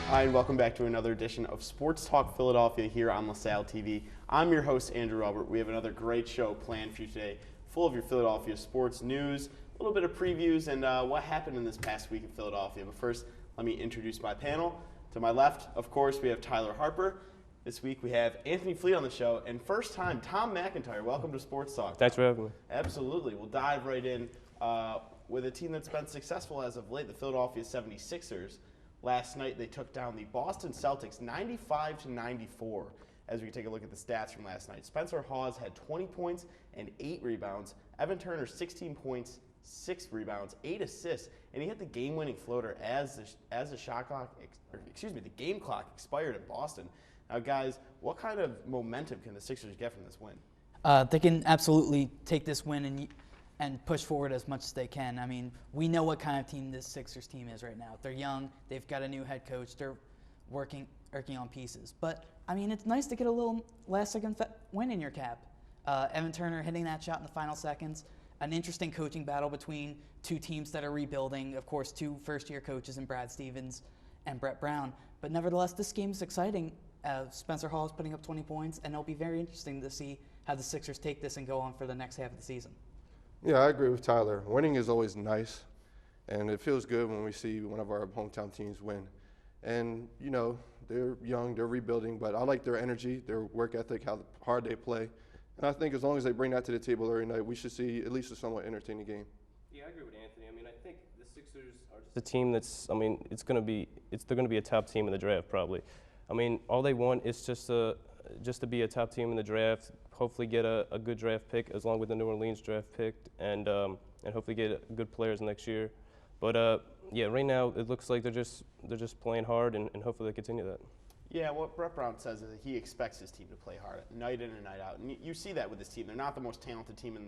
Hi, and welcome back to another edition of Sports Talk Philadelphia here on LaSalle TV. I'm your host, Andrew Robert. We have another great show planned for you today, full of your Philadelphia sports news, a little bit of previews, and what happened in this past week in Philadelphia. But first, let me introduce my panel. To my left, of course, we have Tyler Harper. This week we have Anthony Fleet on the show, and first time, Tom McIntyre. Welcome to Sports Talk. Thanks for having me. Absolutely. We'll dive right in with a team that's been successful as of late, the Philadelphia 76ers. Last night they took down the Boston Celtics 95-94. As we take a look at the stats from last night, Spencer Hawes had 20 points and 8 rebounds. Evan Turner 16 points, 6 rebounds, 8 assists, and he hit the game-winning floater as the the game clock expired in Boston. Now, guys, what kind of momentum can the Sixers get from this win? They can absolutely take this win and push forward as much as they can. I mean, we know what kind of team this Sixers team is right now. They're young. They've got a new head coach. They're working on pieces. But, I mean, it's nice to get a little last-second win in your cap. Evan Turner hitting that shot in the final seconds. An interesting coaching battle between two teams that are rebuilding. Of course, two first-year coaches in Brad Stevens and Brett Brown. But nevertheless, this game is exciting. Spencer Hall is putting up 20 points, and it'll be very interesting to see how the Sixers take this and go on for the next half of the season. Yeah, I agree with Tyler. Winning is always nice, and it feels good when we see one of our hometown teams win. And, you know, they're young, they're rebuilding, but I like their energy, their work ethic, how hard they play. And I think as long as they bring that to the table every night, we should see at least a somewhat entertaining game. Yeah, I agree with Anthony. I mean, I think the Sixers are just a team that's, I mean, they're going to be a top team in the draft probably. I mean, all they want is just to be a top team in the draft, hopefully get a good draft pick as long with the New Orleans draft pick, and hopefully get good players next year. But yeah, right now it looks like they're just playing hard, and hopefully they continue that. Yeah, what Brett Brown says is that he expects his team to play hard night in and night out, and you see that with this team. They're not the most talented team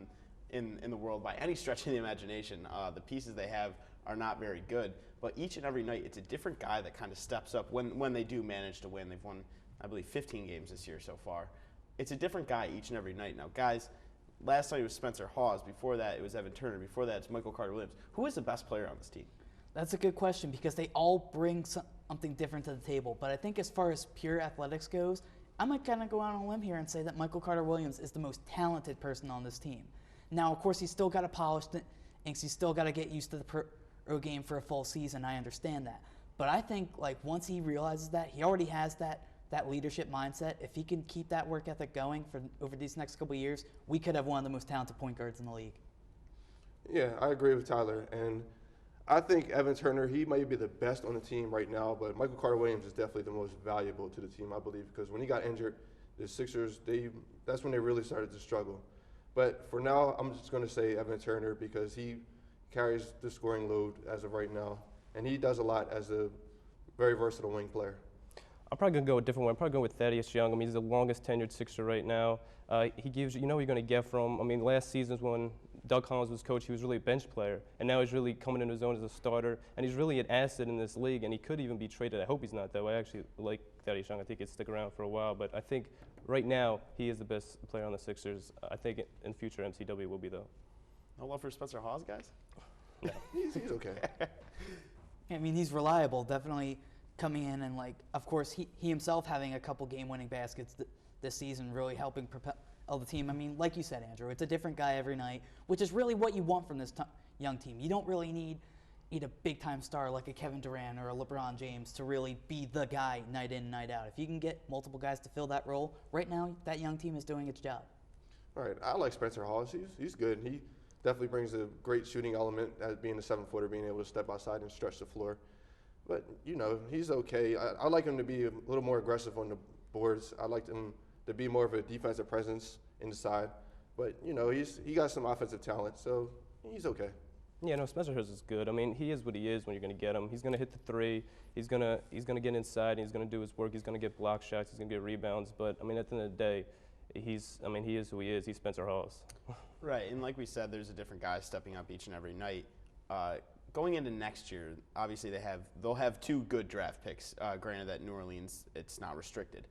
in the world by any stretch of the imagination. The pieces they have are not very good, but each and every night it's a different guy that kind of steps up when they do manage to win. They've won, I believe, 15 games this year so far. It's a different guy each and every night. Now, guys, last night it was Spencer Hawes. Before that, it was Evan Turner. Before that, it's Michael Carter-Williams. Who is the best player on this team? That's a good question because they all bring something different to the table. But I think as far as pure athletics goes, I might kind of go out on a limb here and say that Michael Carter-Williams is the most talented person on this team. Now, of course, he's still got to polish things. He's still got to get used to the pro game for a full season. I understand that. But I think like once he realizes that, he already has that leadership mindset. If he can keep that work ethic going for over these next couple of years, we could have one of the most talented point guards in the league. Yeah, I agree with Tyler. And I think Evan Turner, he may be the best on the team right now, but Michael Carter-Williams is definitely the most valuable to the team, I believe, because when he got injured, the Sixers, that's when they really started to struggle. But for now, I'm just going to say Evan Turner because he carries the scoring load as of right now, and he does a lot as a very versatile wing player. I'm probably going to go a different way. I'm probably going with Thaddeus Young. I mean, he's the longest tenured Sixer right now. He gives you know what you're going to get from, I mean, last season when Doug Collins was coach, he was really a bench player, and now he's really coming into his own as a starter, and he's really an asset in this league, and he could even be traded. I hope he's not, though. I actually like Thaddeus Young. I think he'd stick around for a while, but I think right now he is the best player on the Sixers. I think in future MCW will be, though. No love for Spencer Hawes, guys? No. He's okay. I mean, he's reliable, definitely coming in and, like, of course, he himself having a couple game-winning baskets this season, really helping propel the team. I mean, like you said, Andrew, it's a different guy every night, which is really what you want from this young team. You don't really need a big-time star like a Kevin Durant or a LeBron James to really be the guy night in, night out. If you can get multiple guys to fill that role, right now that young team is doing its job. All right, I like Spencer Hawes. He's good. He definitely brings a great shooting element as being a 7-footer, being able to step outside and stretch the floor. But, you know, he's okay. I like him to be a little more aggressive on the boards. I like him to be more of a defensive presence inside. But, you know, he got some offensive talent, so he's okay. Yeah, no, Spencer Hawes is good. I mean, he is what he is when you're going to get him. He's going to hit the three. He's going to get inside, and he's going to do his work. He's going to get block shots. He's going to get rebounds. But, I mean, at the end of the day, he is who he is. He's Spencer Hawes. Right, and like we said, there's a different guy stepping up each and every night. Going into next year, obviously they'll have 2 good draft picks. Granted that New Orleans, it's not restricted.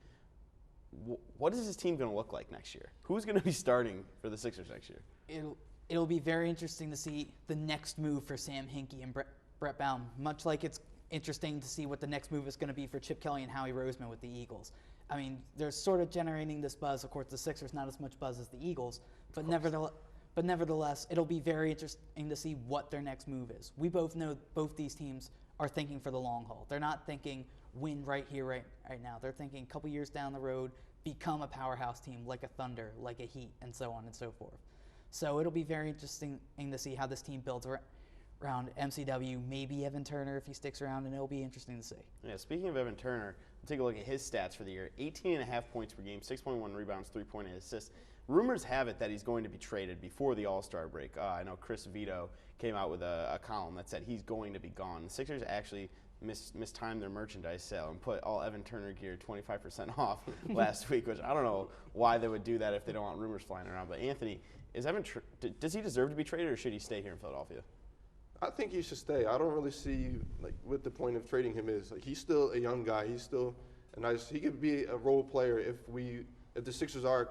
What is this team going to look like next year? Who's going to be starting for the Sixers next year? It'll be very interesting to see the next move for Sam Hinkie and Brett Brown. Much like it's interesting to see what the next move is going to be for Chip Kelly and Howie Roseman with the Eagles. I mean, they're sort of generating this buzz. Of course, the Sixers not as much buzz as the Eagles, but nevertheless, it'll be very interesting to see what their next move is. We both know both these teams are thinking for the long haul. They're not thinking win right here, right now. They're thinking a couple years down the road, become a powerhouse team like a Thunder, like a Heat, and so on and so forth. So it'll be very interesting to see how this team builds around MCW, maybe Evan Turner if he sticks around, and it'll be interesting to see. Yeah, speaking of Evan Turner, we'll take a look at his stats for the year. 18.5 points per game, 6.1 rebounds, 3.8 assists. Rumors have it that he's going to be traded before the All-Star break. I know Chris Vito came out with a column that said he's going to be gone. The Sixers actually mistimed their merchandise sale and put all Evan Turner gear 25% off last week, which I don't know why they would do that if they don't want rumors flying around. But Anthony, does he deserve to be traded, or should he stay here in Philadelphia? I think he should stay. I don't really see what the point of trading him is. He's still a young guy. He's still a nice. He could be a role player if the Sixers are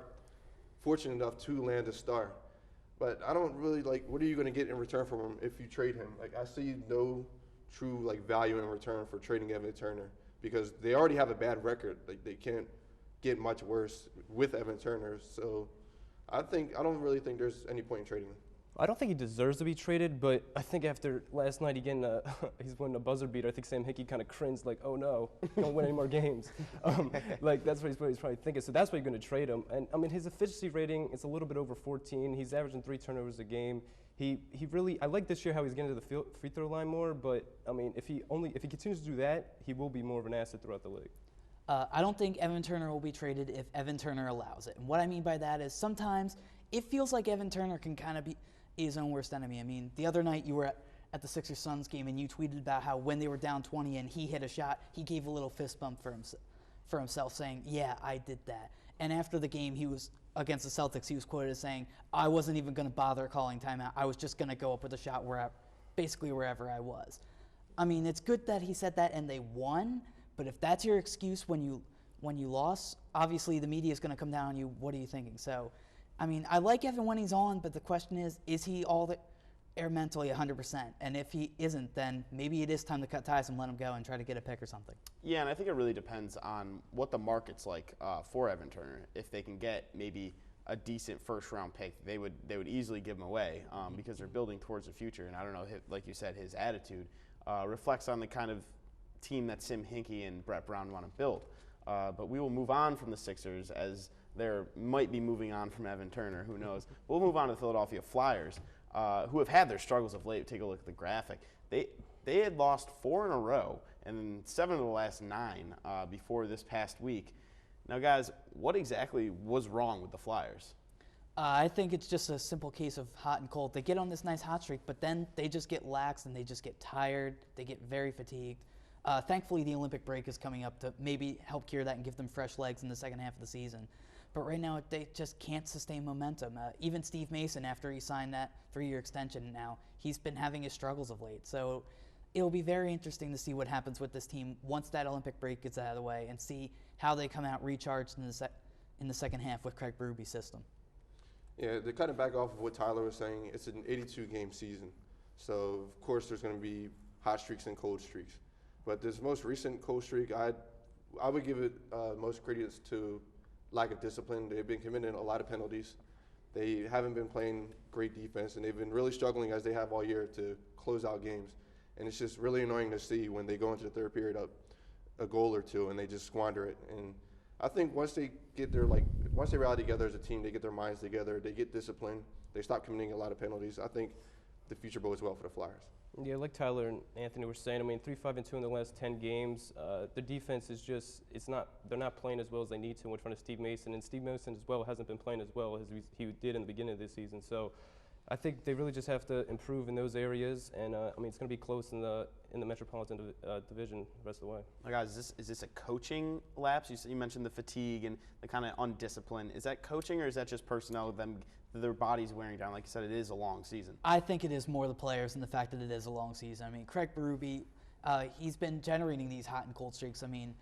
fortunate enough to land a star. But I don't really what are you going to get in return from him if you trade him? I see no true value in return for trading Evan Turner, because they already have a bad record. They can't get much worse with Evan Turner. So I don't really think there's any point in trading him. I don't think he deserves to be traded, but I think after last night he's winning a buzzer beater. I think Sam Hinkie kind of cringed, oh no, don't win any more games. That's what he's probably thinking. So that's why you're going to trade him. And I mean, his efficiency rating is a little bit over 14. He's averaging 3 turnovers a game. He really, I like this year how he's getting to the free throw line more. But I mean, if he continues to do that, he will be more of an asset throughout the league. I don't think Evan Turner will be traded if Evan Turner allows it. And what I mean by that is sometimes it feels like Evan Turner can kind of be his own worst enemy. I mean, the other night you were at the Sixers-Suns game and you tweeted about how when they were down 20 and he hit a shot, he gave a little fist bump for himself saying, yeah, I did that. And after the game, he was against the Celtics, he was quoted as saying, I wasn't even going to bother calling timeout. I was just going to go up with a shot basically wherever I was. I mean, it's good that he said that and they won, but if that's your excuse when you lost, obviously the media is going to come down on you. What are you thinking? So, I mean, I like Evan when he's on, but the question is he all there mentally 100%? And if he isn't, then maybe it is time to cut ties and let him go and try to get a pick or something. Yeah, and I think it really depends on what the market's like for Evan Turner. If they can get maybe a decent first-round pick, they would easily give him away because they're building towards the future. And I don't know, like you said, his attitude reflects on the kind of team that Sam Hinkie and Brett Brown want to build. But we will move on from the Sixers as there might be moving on from Evan Turner. Who knows? We'll move on to the Philadelphia Flyers, who have had their struggles of late. Take a look at the graphic. They had lost 4 in a row and 7 of the last 9 before this past week. Now, guys, what exactly was wrong with the Flyers? I think it's just a simple case of hot and cold. They get on this nice hot streak, but then they just get lax and they just get tired. They get very fatigued. Thankfully, the Olympic break is coming up to maybe help cure that and give them fresh legs in the second half of the season. But right now, they just can't sustain momentum. Even Steve Mason, after he signed that 3-year extension now, he's been having his struggles of late. So it'll be very interesting to see what happens with this team once that Olympic break gets out of the way and see how they come out recharged in the second half with Craig Berube's system. Yeah, to kind of back off of what Tyler was saying, it's an 82-game season. So, of course, there's going to be hot streaks and cold streaks. But this most recent cold streak, I would give it most credence to lack of discipline. They've been committing a lot of penalties. They haven't been playing great defense, and they've been really struggling, as they have all year, to close out games. And it's just really annoying to see when they go into the third period up a goal or two and they just squander it. And I think once they rally together as a team, they get their minds together, they get disciplined, they stop committing a lot of penalties, I think the future bodes well for the Flyers. Yeah, like Tyler and Anthony were saying, I mean, 3-5-2 in the last 10 games. The defense is just, they're not playing as well as they need to in front of Steve Mason. And Steve Mason as well hasn't been playing as well as he did in the beginning of this season. So I think they really just have to improve in those areas. And I mean, it's going to be close in the Metropolitan Division the rest of the way. Now, guys, is this a coaching lapse? You mentioned the fatigue and the kind of undiscipline. Is that coaching, or is that just personnel, their bodies wearing down? Like you said, it is a long season. I think it is more the players and the fact that it is a long season. I mean, Craig Berube, he's been generating these hot and cold streaks. I mean,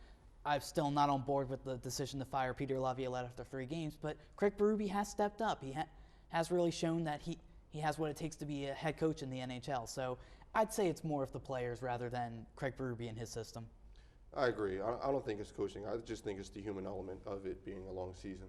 I'm still not on board with the decision to fire Peter Laviolette after 3 games, but Craig Berube has stepped up. He has really shown that he has what it takes to be a head coach in the NHL. So I'd say it's more of the players rather than Craig Berube and his system. I agree. I don't think it's coaching. I just think it's the human element of it being a long season.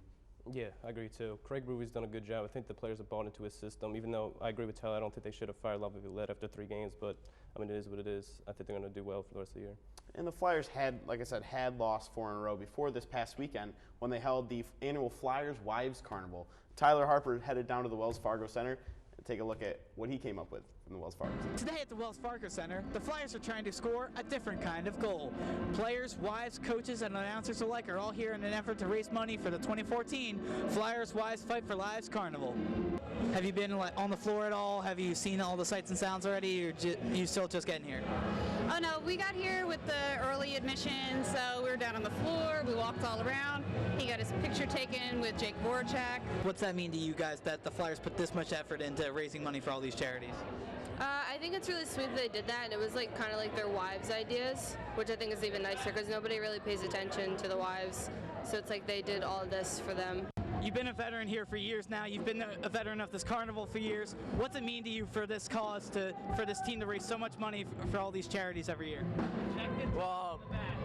Yeah, I agree too. Craig Brewery's done a good job. I think the players have bought into his system, even though I agree with Tyler. I don't think they should have fired Laviolette after 3 games, but I mean, it is what it is. I think they're going to do well for the rest of the year. And the Flyers had, like I said, lost 4 in a row before this past weekend when they held the annual Flyers Wives Carnival. Tyler Harper headed down to the Wells Fargo Center and take a look at what he came up with from the Wells Fargo Center. Today at the Wells Fargo Center, the Flyers are trying to score a different kind of goal. Players, wives, coaches, and announcers alike are all here in an effort to raise money for the 2014 Flyers Wives Fight for Lives Carnival. Have you been on the floor at all? Have you seen all the sights and sounds already, or are you still just getting here? Oh no, we got here with the early admission, so we were down on the floor, we walked all around. He got his picture taken with Jake Voracek. What's that mean to you guys that the Flyers put this much effort into raising money for all these charities? I think it's really sweet that they did that, and it was like kind of like their wives' ideas, which I think is even nicer because nobody really pays attention to the wives. So it's like they did all of this for them. You've been a veteran here for years now. You've been a veteran of this carnival for years. What's it mean to you for this cause, for this team to raise so much money for all these charities every year? Well,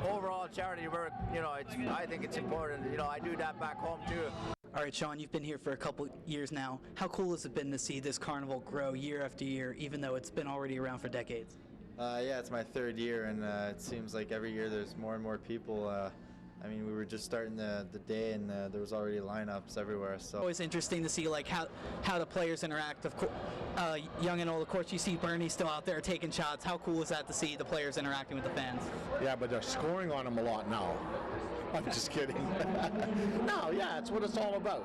overall charity work, I think it's important. I do that back home too. All right, Sean, you've been here for a couple years now. How cool has it been to see this carnival grow year after year, even though it's been already around for decades? Yeah, it's my 3rd year, and it seems like every year there's more and more people. We were just starting the day, and there was already lineups everywhere. So always interesting to see like how the players interact. Of course, young and old. Of course, you see Bernie still out there taking shots. How cool is that to see the players interacting with the fans? Yeah, but they're scoring on them a lot now. I'm just kidding. No, yeah, it's what it's all about,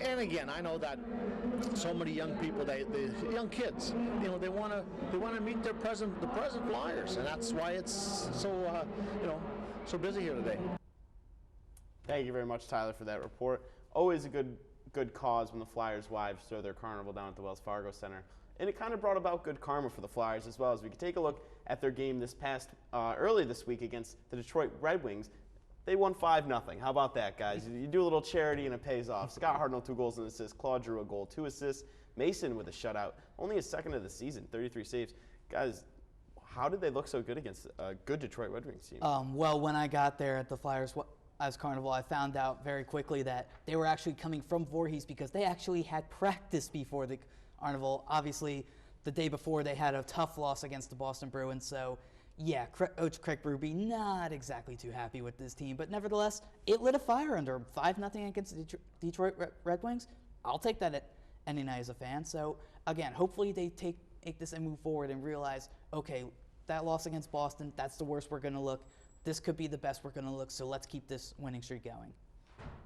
And again, I know that so many young people, the young kids, they want to meet the present Flyers, and that's why it's so so busy here today. Thank you very much, Tyler, for that report. Always a good cause when the Flyers' wives throw their carnival down at the Wells Fargo Center. And it kind of brought about good karma for the Flyers as well. As we could take a look at their game early this week against the Detroit Red Wings. They won 5-0. How about that, guys? You do a little charity and it pays off. Scott Hartnell, 2 goals and an assist. Claude Giroux, a goal, 2 assists. Mason with a shutout. Only his 2nd of the season, 33 saves. Guys, how did they look so good against a good Detroit Red Wings team? Well, when I got there at the Flyers as Carnival, I found out very quickly that they were actually coming from Voorhees because they actually had practice before the Carnival. Obviously, the day before they had a tough loss against the Boston Bruins, so yeah, Coach Craig Berube not exactly too happy with this team, but nevertheless, it lit a fire under him. 5-0 against the Detroit Red Wings. I'll take that at any night as a fan. So again, hopefully they take this and move forward and realize, okay, that loss against Boston, that's the worst we're going to look. This could be the best we're going to look, so let's keep this winning streak going.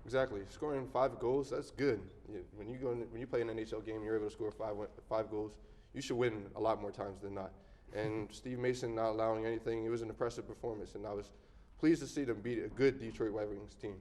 Exactly. Scoring 5 goals, that's good. When you play an NHL game, you're able to score 5 goals. You should win a lot more times than not. And Steve Mason not allowing anything, it was an impressive performance, and I was pleased to see them beat a good Detroit Red Wings team.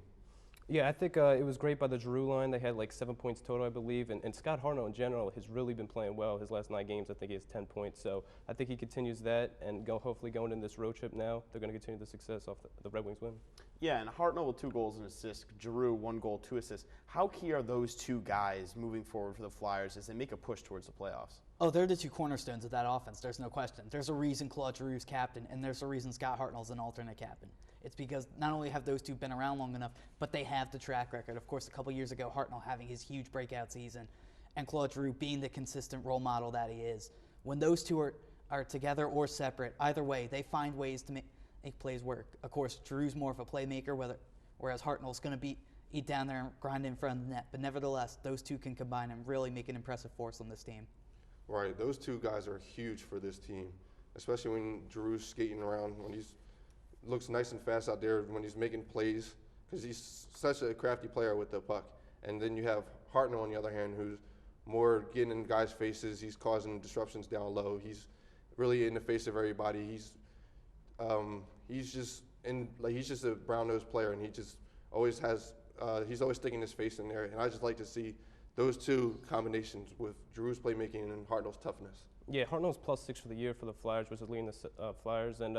Yeah, I think it was great by the Giroux line. They had like 7 points total, I believe. And Scott Hartnell in general has really been playing well. His last 9 games, I think he has 10 points. So I think he continues that, and hopefully going in this road trip now, they're going to continue the success off the Red Wings win. Yeah, and Hartnell with 2 goals and assists. Giroux, 1 goal, 2 assists. How key are those 2 guys moving forward for the Flyers as they make a push towards the playoffs? Oh, they're the 2 cornerstones of that offense. There's no question. There's a reason Claude Giroux's captain, and there's a reason Scott Hartnell's an alternate captain. It's because not only have those 2 been around long enough, but they have the track record. Of course, a couple years ago, Hartnell having his huge breakout season, and Claude Giroux being the consistent role model that he is. When those 2 are together or separate, either way, they find ways to make plays work. Of course, Giroux's more of a playmaker, whereas Hartnell's going to be down there and grind in front of the net. But nevertheless, those 2 can combine and really make an impressive force on this team. Right, those 2 guys are huge for this team, especially when Giroux's skating around, when he looks nice and fast out there, when he's making plays, because he's such a crafty player with the puck. And then you have Hartnell on the other hand, who's more getting in guys' faces. He's causing disruptions down low. He's really in the face of everybody. He's just a brown-nosed player, and he just always has. He's always sticking his face in there, and I just like to see those 2 combinations with Giroux's playmaking and Hartnell's toughness. Yeah, Hartnell's +6 for the year for the Flyers, which is leading the Flyers. And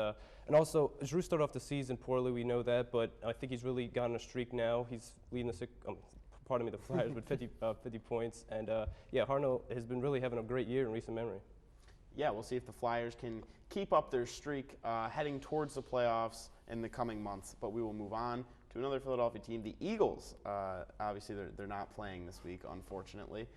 also, Giroux started off the season poorly, we know that, but I think he's really gotten a streak now. He's leading the Flyers with 50 points. And yeah, Hartnell has been really having a great year in recent memory. yeah, we'll see if the Flyers can keep up their streak heading towards the playoffs in the coming months. But we will move on to another Philadelphia team, the Eagles. Obviously, they're not playing this week, unfortunately,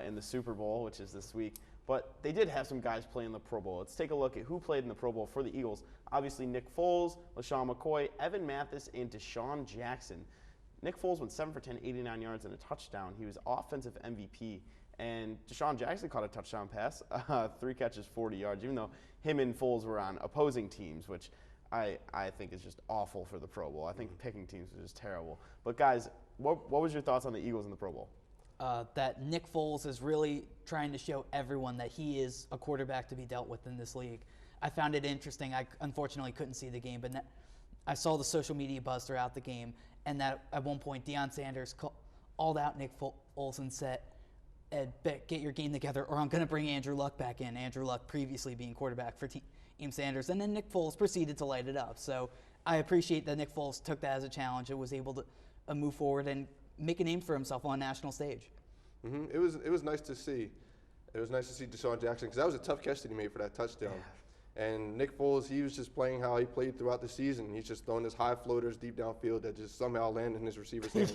in the Super Bowl, which is this week. But they did have some guys play in the Pro Bowl. Let's take a look at who played in the Pro Bowl for the Eagles. Obviously, Nick Foles, LaShawn McCoy, Evan Mathis, and Deshaun Jackson. Nick Foles went 7 for 10, 89 yards, and a touchdown. He was offensive MVP. And Deshaun Jackson caught a touchdown pass, 3 catches, 40 yards, even though him and Foles were on opposing teams, which I think is just awful for the Pro Bowl. I think picking teams is just terrible. But, guys, what was your thoughts on the Eagles in the Pro Bowl? That Nick Foles is really trying to show everyone that he is a quarterback to be dealt with in this league. I found it interesting. I unfortunately couldn't see the game, but I saw the social media buzz throughout the game, and that at one point Deion Sanders called out Nick Foles and said, "Ed, get your game together, or I'm going to bring Andrew Luck back in." Andrew Luck previously being quarterback for Team Sanders, and then Nick Foles proceeded to light it up. So I appreciate that Nick Foles took that as a challenge and was able to move forward and make a name for himself on a national stage. It was nice to see. It was nice to see Deshaun Jackson, because that was a tough catch that he made for that touchdown. Yeah. And Nick Foles, he was just playing how he played throughout the season. He's just throwing his high floaters deep downfield that just somehow land in his receiver's hands.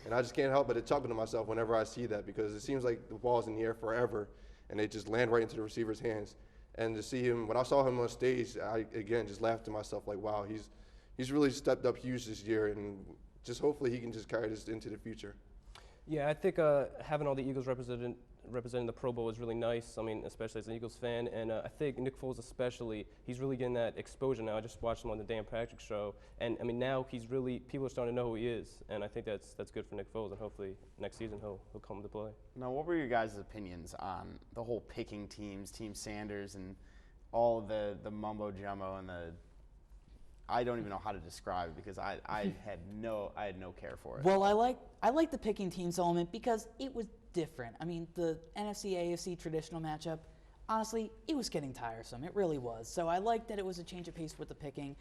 And I just can't help but to chuckle to myself whenever I see that, because it seems like the ball's in the air forever, and they just land right into the receiver's hands. And to see him, when I saw him on stage, I again just laughed to myself like, wow, he's really stepped up huge this year, and just hopefully he can just carry this into the future. Yeah, I think having all the Eagles representing the Pro Bowl is really nice. I mean, especially as an Eagles fan, and I think Nick Foles especially, he's really getting that exposure now. I just watched him on the Dan Patrick Show, and I mean now people are starting to know who he is, and I think that's good for Nick Foles, and hopefully next season he'll come to play. Now, what were your guys' opinions on the whole picking teams, Team Sanders, and all the mumbo jumbo and the I don't even know how to describe it, because I had no care for it. Well, I like the picking teams element because it was different. I mean, the NFC AFC traditional matchup, honestly, it was getting tiresome. It really was. So I liked that it was a change of pace with the picking.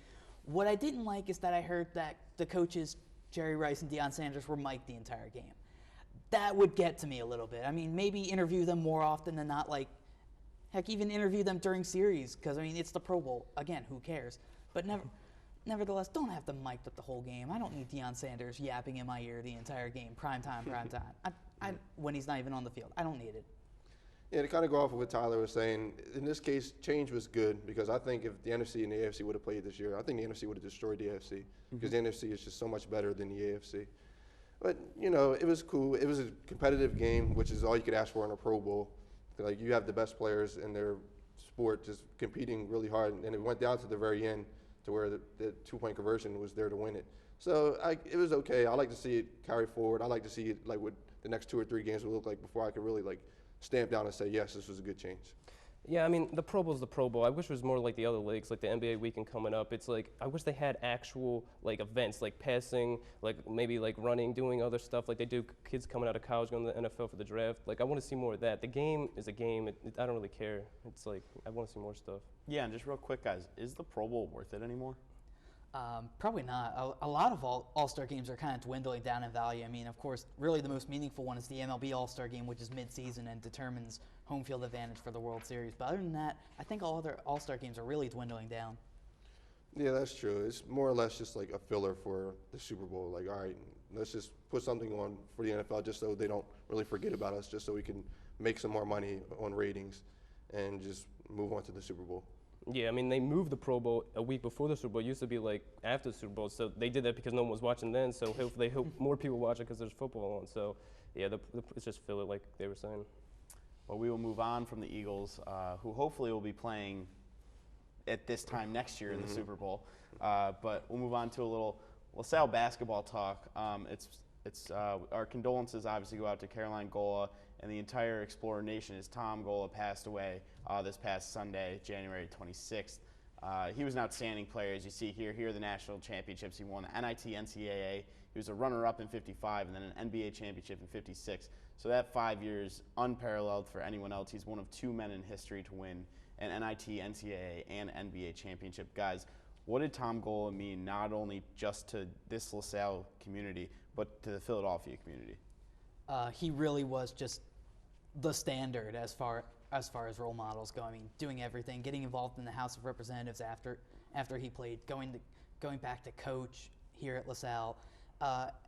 What I didn't like is that I heard that the coaches Jerry Rice and Deion Sanders were mic'd the entire game. That would get to me a little bit. I mean, maybe interview them more often than not. Like, heck, even interview them during series, because I mean it's the Pro Bowl. Again, who cares? But nevertheless, don't have them mic'd up the whole game. I don't need Deion Sanders yapping in my ear the entire game, prime time. When he's not even on the field. I don't need it. Yeah, to kind of go off of what Tyler was saying, in this case, change was good, because I think if the NFC and the AFC would have played this year, I think the NFC would have destroyed the AFC, because the NFC is just so much better than the AFC. But, you know, it was cool. It was a competitive game, which is all you could ask for in a Pro Bowl. Like, you have the best players in their sport just competing really hard, and it went down to the very end to where the 2-point conversion was there to win it. So it was okay. I like to see it carry forward. I like to see it like what the next 2 or 3 games will look like before I could really like stamp down and say, yes, this was a good change. Yeah, I mean, the Pro Bowl's the Pro Bowl. I wish it was more like the other leagues, like the NBA weekend coming up. It's like, I wish they had actual, like, events, like passing, like maybe like running, doing other stuff like they do kids coming out of college going to the NFL for the draft. Like, I want to see more of that. The game is a game. I don't really care. It's like, I want to see more stuff. Yeah, and just real quick, guys, is the Pro Bowl worth it anymore? Probably not. A lot of All-Star games are kind of dwindling down in value. I mean, of course, really the most meaningful one is the MLB All-Star game, which is mid-season and determines home field advantage for the World Series. But other than that, I think all other All-Star games are really dwindling down. Yeah, that's true. It's more or less just like a filler for the Super Bowl. Like, all right, let's just put something on for the NFL just so they don't really forget about us, just so we can make some more money on ratings and just move on to the Super Bowl. Yeah, I mean, they moved the Pro Bowl a week before the Super Bowl. It used to be like after the Super Bowl, so they did that because no one was watching then, so they hope more people watch it because there's football on. So, yeah, it's just filler, like they were saying. Well, we will move on from the Eagles, who hopefully will be playing at this time next year in the Super Bowl. But we'll move on to a little LaSalle basketball talk. Our condolences obviously go out to Caroline Gola and the entire Explorer Nation as Tom Gola passed away this past Sunday, January 26th. He was an outstanding player, as you see here. Here are the national championships. He won the NIT NCAA. He was a runner-up in 55 and then an NBA championship in 56. So that 5 years, unparalleled for anyone else. He's one of 2 men in history to win an NIT, NCAA, and NBA championship. Guys, what did Tom Gola mean not only just to this LaSalle community, but to the Philadelphia community? He really was just the standard as far as far as role models go. I mean, doing everything, getting involved in the House of Representatives after he played, going back to coach here at LaSalle,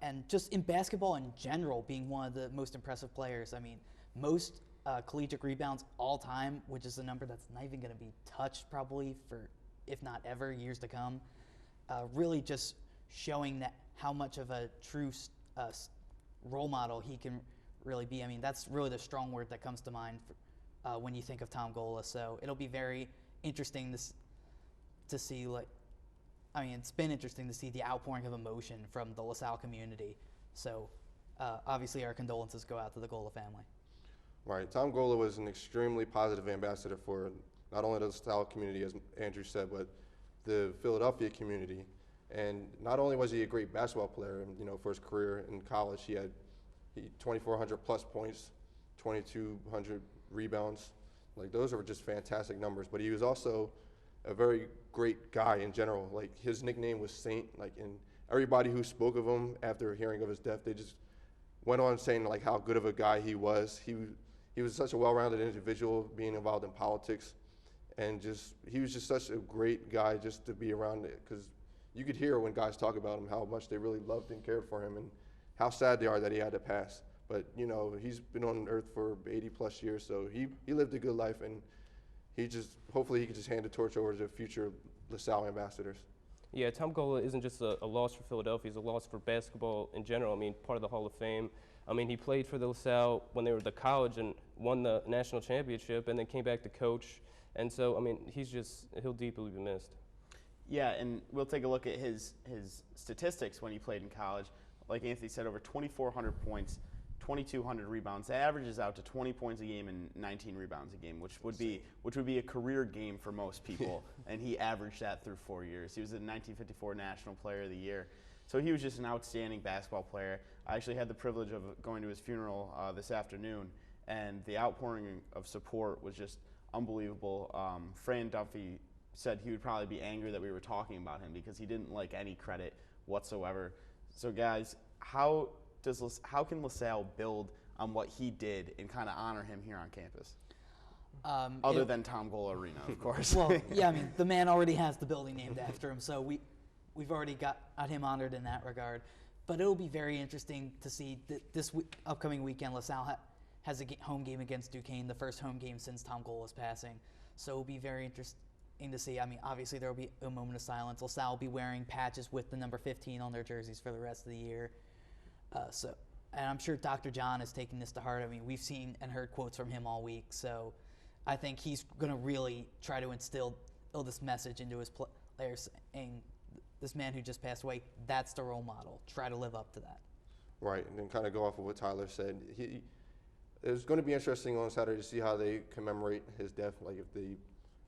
and just in basketball in general, being one of the most impressive players. I mean, most collegiate rebounds all time, which is a number that's not even going to be touched probably for, if not ever, years to come. Really just showing that how much of a true role model he can really be. I mean, that's really the strong word that comes to mind when you think of Tom Gola. So it'll be very interesting to see, it's been interesting to see the outpouring of emotion from the LaSalle community. So obviously our condolences go out to the Gola family. Right. Tom Gola was an extremely positive ambassador for not only the LaSalle community, as Andrew said, but the Philadelphia community. And not only was he a great basketball player, for his career in college, he had 2,400 plus points, 2,200 rebounds. Like, those are just fantastic numbers. But he was also a very great guy in general. Like, his nickname was Saint. Like, and everybody who spoke of him after hearing of his death, they just went on saying like how good of a guy he was. He was such a well-rounded individual, being involved in politics, and he was just such a great guy just to be around, because you could hear when guys talk about him how much they really loved and cared for him, and how sad they are that he had to pass. But he's been on earth for 80 plus years, so he lived a good life, and hopefully he can just hand the torch over to future LaSalle ambassadors. Yeah, Tom Gola isn't just a loss for Philadelphia, he's a loss for basketball in general. I mean, part of the Hall of Fame. I mean, he played for the LaSalle when they were the college and won the national championship, and then came back to coach. And so, I mean, he'll deeply be missed. Yeah, and we'll take a look at his statistics when he played in college. Like Anthony said, over 2,400 points, 2,200 rebounds. That averages out to 20 points a game and 19 rebounds a game, which would be a career game for most people. And he averaged that through 4 years. He was the 1954 National Player of the Year. So he was just an outstanding basketball player. I actually had the privilege of going to his funeral this afternoon, and the outpouring of support was just unbelievable. Fran Duffy said he would probably be angry that we were talking about him because he didn't like any credit whatsoever. So guys, how can LaSalle build on what he did and kind of honor him here on campus? Other than Tom Gola Arena, of course. Well, yeah, I mean, the man already has the building named after him, so we've already got him honored in that regard. But it'll be very interesting to see this upcoming weekend. LaSalle has a home game against Duquesne, the first home game since Tom Gola's passing. So it'll be very interesting to see. I mean, obviously there will be a moment of silence. LaSalle will be wearing patches with the number 15 on their jerseys for the rest of the year. And I'm sure Dr. John is taking this to heart. I mean, we've seen and heard quotes from him all week. So I think he's going to really try to instill this message into his players, saying, this man who just passed away, that's the role model. Try to live up to that. Right, and then kind of go off of what Tyler said. It's going to be interesting on Saturday to see how they commemorate his death, like if they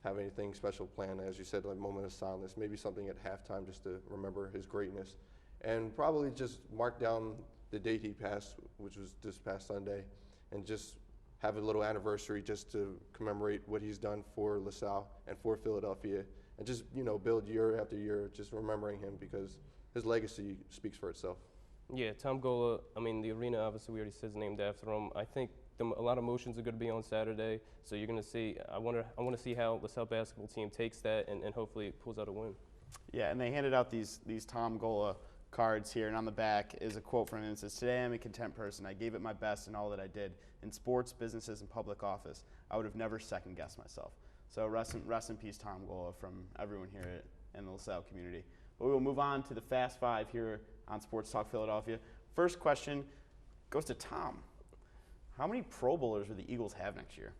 have anything special planned, as you said, like moment of silence, maybe something at halftime just to remember his greatness. And probably just mark down the date he passed, which was this past Sunday, and just have a little anniversary just to commemorate what he's done for LaSalle and for Philadelphia, and just build year after year, just remembering him, because his legacy speaks for itself. Yeah, Tom Gola, I mean, the arena, obviously we already said is named after him. I think a lot of emotions are going to be on Saturday, so you're going to see, I want to see how LaSalle basketball team takes that and hopefully pulls out a win. Yeah, and they handed out these Tom Gola cards here, and on the back is a quote from him. It says, "Today I'm a content person. I gave it my best in all that I did. In sports, businesses, and public office, I would have never second-guessed myself." So rest in peace, Tom Gola, from everyone here in the LaSalle community. But we will move on to the Fast Five here on Sports Talk Philadelphia. First question goes to Tom. How many Pro Bowlers will the Eagles have next year?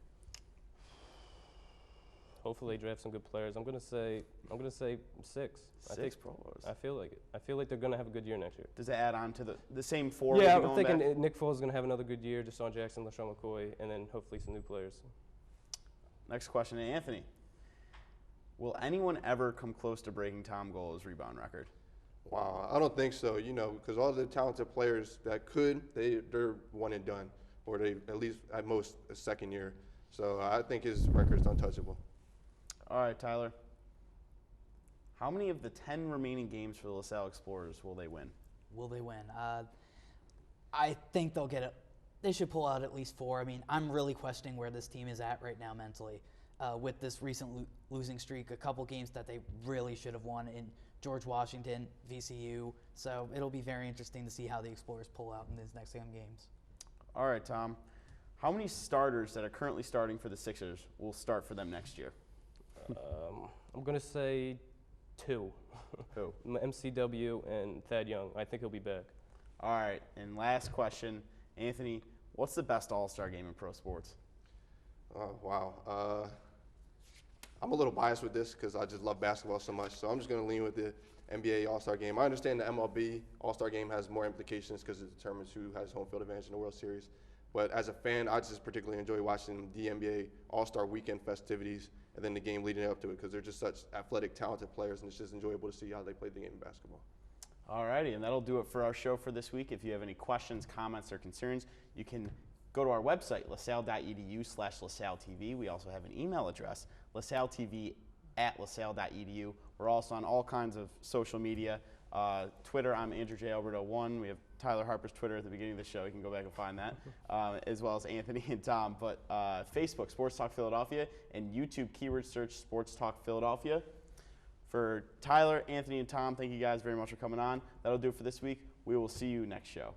Hopefully they draft some good players. I'm gonna say 6. Six Pro Bowlers. I feel like it. I feel like they're gonna have a good year next year. Does that add on to the same 4? Yeah, I'm thinking Nick Foles is gonna have another good year. Deshaun Jackson, LaShawn McCoy, and then hopefully some new players. Next question to Anthony. Will anyone ever come close to breaking Tom Gola's rebound record? Wow, I don't think so, because all the talented players that could, they're one and done, or they at least at most a second year. So I think his record's untouchable. All right, Tyler. How many of the 10 remaining games for the LaSalle Explorers will they win? Will they win? I think they'll get they should pull out at least 4. I mean, I'm really questioning where this team is at right now mentally. With this recent losing streak, a couple games that they really should have won in George Washington, VCU. So it'll be very interesting to see how the Explorers pull out in these next games. All right, Tom. How many starters that are currently starting for the Sixers will start for them next year? I'm going to say 2. Who? MCW and Thad Young. I think he'll be back. All right, and last question. Anthony, what's the best all-star game in pro sports? Wow. I'm a little biased with this because I just love basketball so much, so I'm just going to lean with the NBA All-Star Game. I understand the MLB All-Star Game has more implications because it determines who has home field advantage in the World Series. But as a fan, I just particularly enjoy watching the NBA All-Star Weekend festivities and then the game leading up to it because they're just such athletic, talented players, and it's just enjoyable to see how they play the game of basketball. All righty, and that'll do it for our show for this week. If you have any questions, comments, or concerns, you can go to our website, lasalle.edu/LaSalleTV. We also have an email address, lasalletv@lasalle.edu. We're also on all kinds of social media. Twitter, I'm Andrew J. Alberto1. We have Tyler Harper's Twitter at the beginning of the show. You can go back and find that, as well as Anthony and Tom. But Facebook, Sports Talk Philadelphia, and YouTube, keyword search Sports Talk Philadelphia. For Tyler, Anthony, and Tom, thank you guys very much for coming on. That'll do it for this week. We will see you next show.